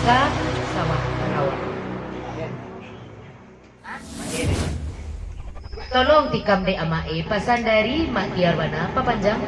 ka sawah karawat. Tolong tikam de amae pasan dari Mak Tiarwana papanjang.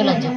Lanjut.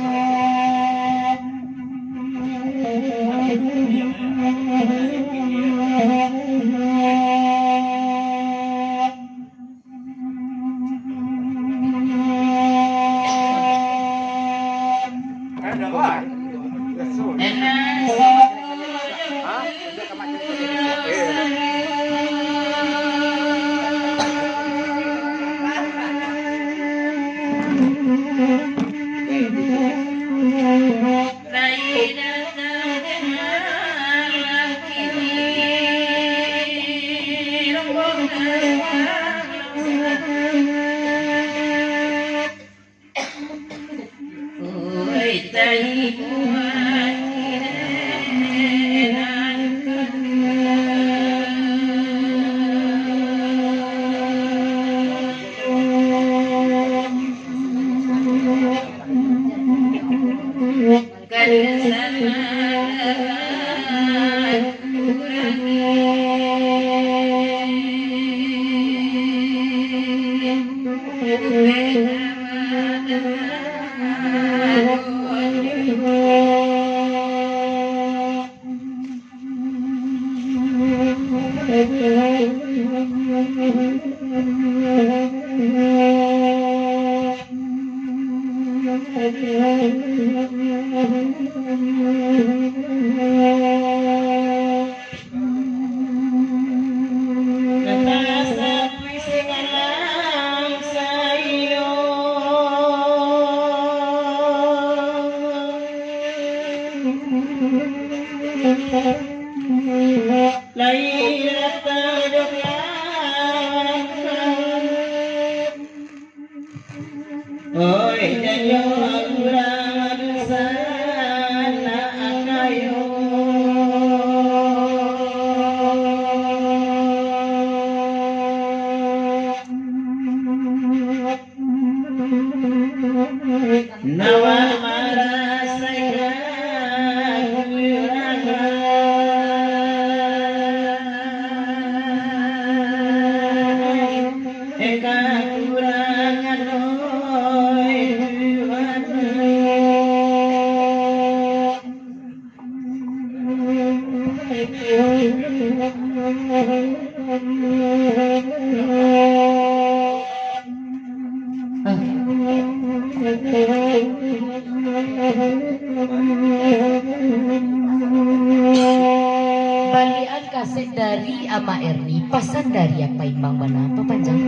Balian kaset dari Ama Erni, pasan dari apa Imang Bana papanjang.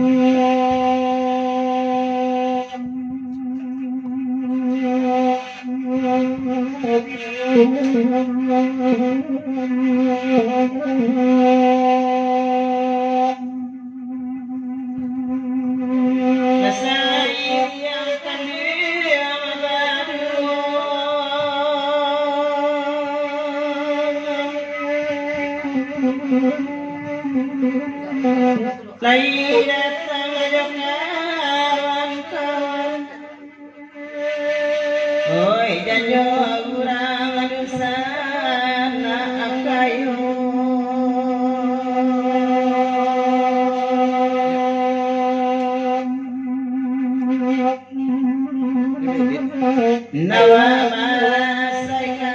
nawa masaya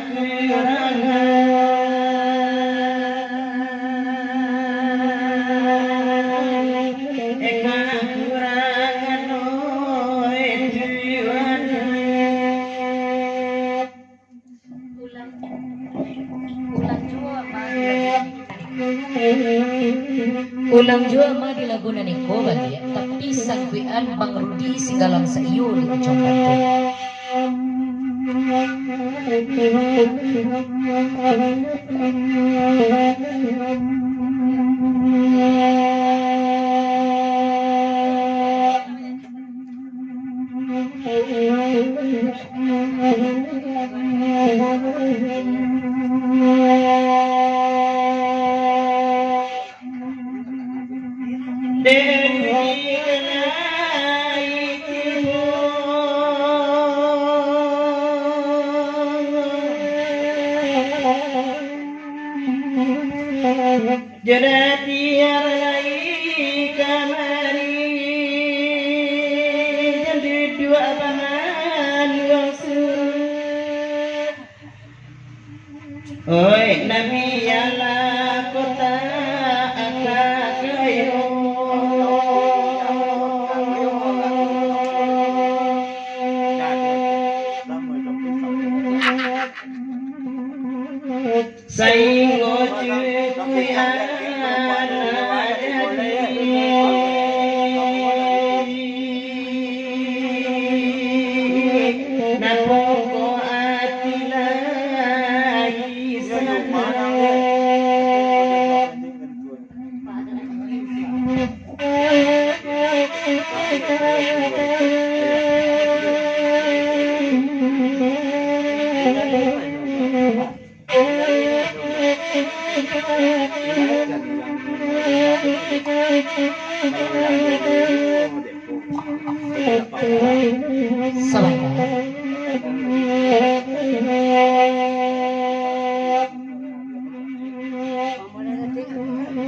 kurangan eka kurangan oi tujuan Ulang jua mah dilagunan ni ko bagi tapi sangguan Bang Rudi sigalang sa iyo di ucapan tu. Jadi lagi kamari jadi dua paman rasul. Oi Nabi ala kota akayo. Saingo cuy napoko atilai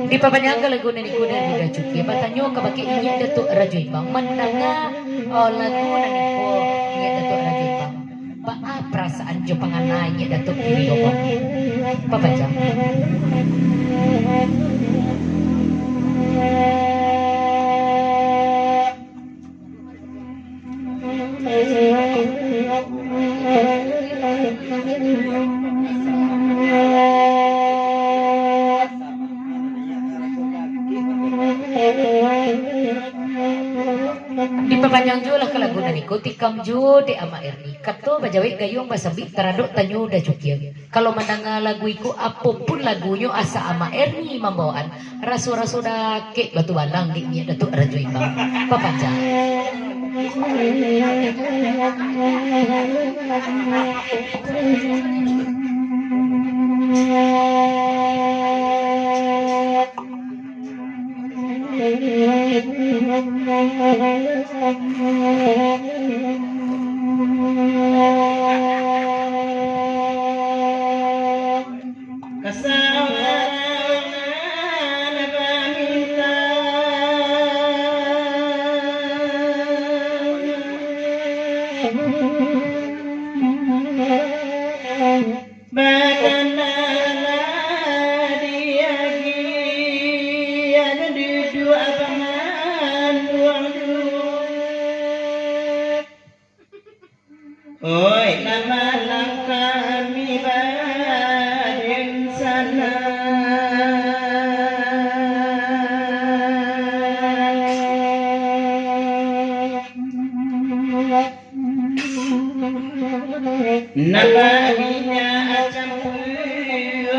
Di papanyaga lagu na ni Kuda Duda Cuki batanyo kabaki inya Datuk Rajo Ibang mandanga lagu na ni ko inya Datuk Rajo Ibang paa perasaan jo panganay inya Datuk Diri Obong papanjang di papanjang jo lah kalagu na ni ko tikam jo de ama erni kato bajawi gayung basabi taradok tanyo da cuki kalau mandanga lagu iku apapun lagunya asa ama erni mambawaan rasu-rasu da ke batu balang di nya Datuk Rajo Ibang papanjang Oi nama langkah mi baden sana nama hinya acam ayo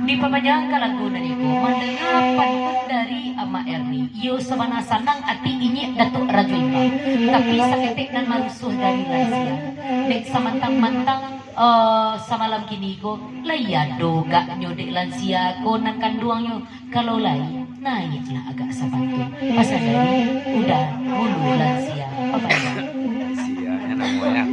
Di pamanjang kalanggunan iku mendengar pantun dari dari Ama Erni. Iyo samana sanang ati inyi Datuk Rajuima. Tapi saketik nan marusuh dari lansia. Dek samantang-mantang samalam kini ko layado gak nyo dek lansia ko nan kanduang nyo. Kalau lay naiklah agak sabantu. Pasal dari udah mulu lansia. Apa ya? Sia, enak moya.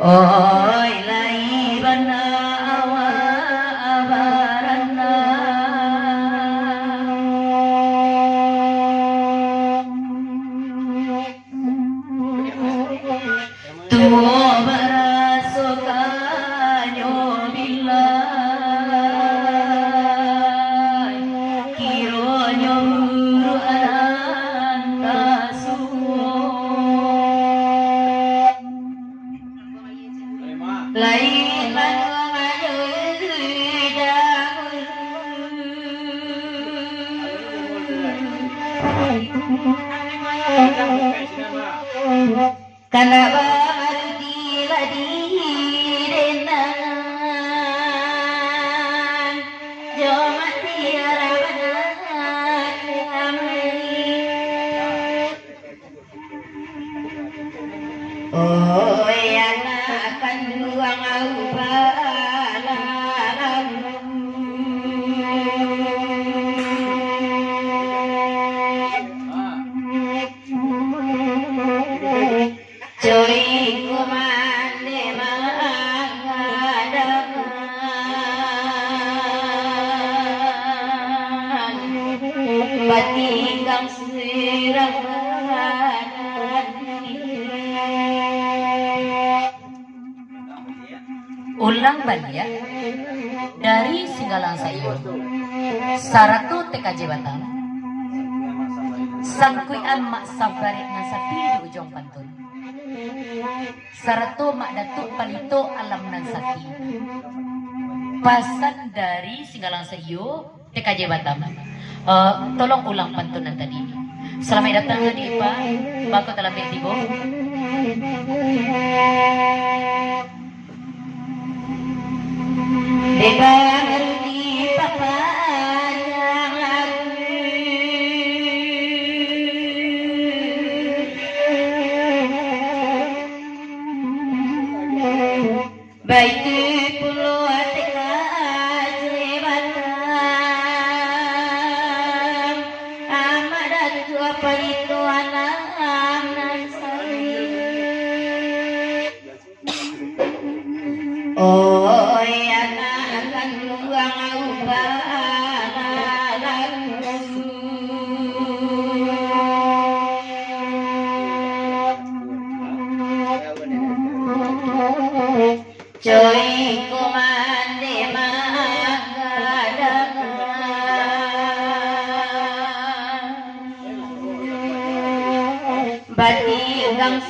Oi lai bana awa abarana tuo barasoka nyobilai kiro nyomuru ananta suo lain karena berarti ladirenan joma tiara oh yang akan duang Joy kumande mangadakan Patinggang sirahan Ulang balik dari Singgalang Sayur Saratu TKJ Batam Sangkuian mak sabarit nasati di ujung pantun Saratu mak datuk palito alam nan saki Pasan dari Singgalang Sayur TKJ Batam tolong ulang pantunan tadi ini. Selamat datang di Ipa Bako dalam Tibo Depan di papan yang lalu baik pulau TKJ Batam amadat tua palito anak nan oh anak akan luang Joy kumande mangadakan Batikang